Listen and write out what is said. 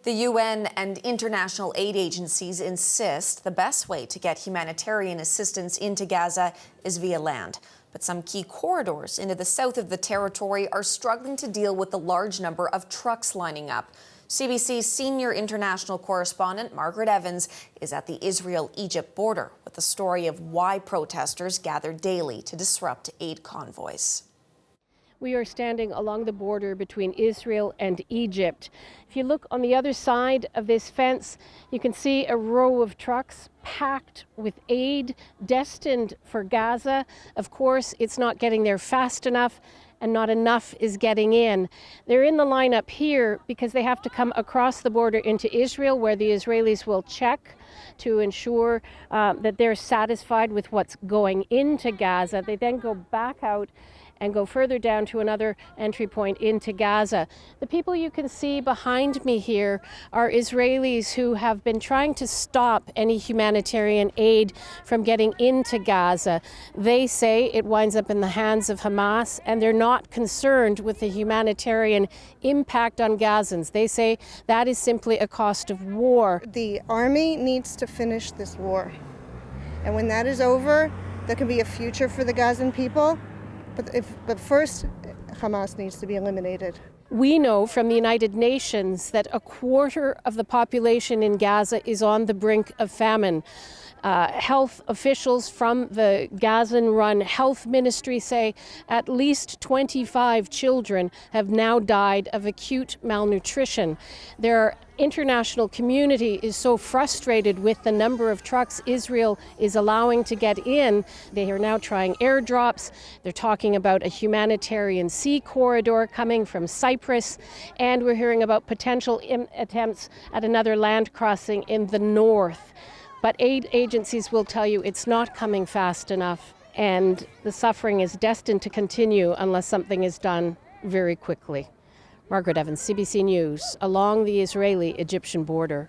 The UN and international aid agencies insist the best way to get humanitarian assistance into Gaza is via land. But some key corridors into the south of the territory are struggling to deal with the large number of trucks lining up. CBC's senior international correspondent, Margaret Evans, is at the Israel-Egypt border with the story of why protesters gather daily to disrupt aid convoys. We are standing along the border between Israel and Egypt. If you look on the other side of this fence, you can see a row of trucks packed with aid destined for Gaza. Of course, it's not getting there fast enough, and not enough is getting in. They're in the lineup here because they have to come across the border into Israel, where the Israelis will check to ensure that they're satisfied with what's going into Gaza. They then go back out and go further down to another entry point into Gaza. The people you can see behind me here are Israelis who have been trying to stop any humanitarian aid from getting into Gaza. They say it winds up in the hands of Hamas, and they're not concerned with the humanitarian impact on Gazans. They say that is simply a cost of war. The army needs to finish this war. And when that is over, there can be a future for the Gazan people. But first, Hamas needs to be eliminated. We know from the United Nations that a quarter of the population in Gaza is on the brink of famine. Health officials from the Gazan-run health ministry say at least 25 children have now died of acute malnutrition. Their international community is so frustrated with the number of trucks Israel is allowing to get in. They are now trying airdrops. They're talking about a humanitarian sea corridor coming from Cyprus, and we're hearing about potential attempts at another land crossing in the north. But aid agencies will tell you it's not coming fast enough, and the suffering is destined to continue unless something is done very quickly. Margaret Evans, CBC News, along the Israeli-Egyptian border.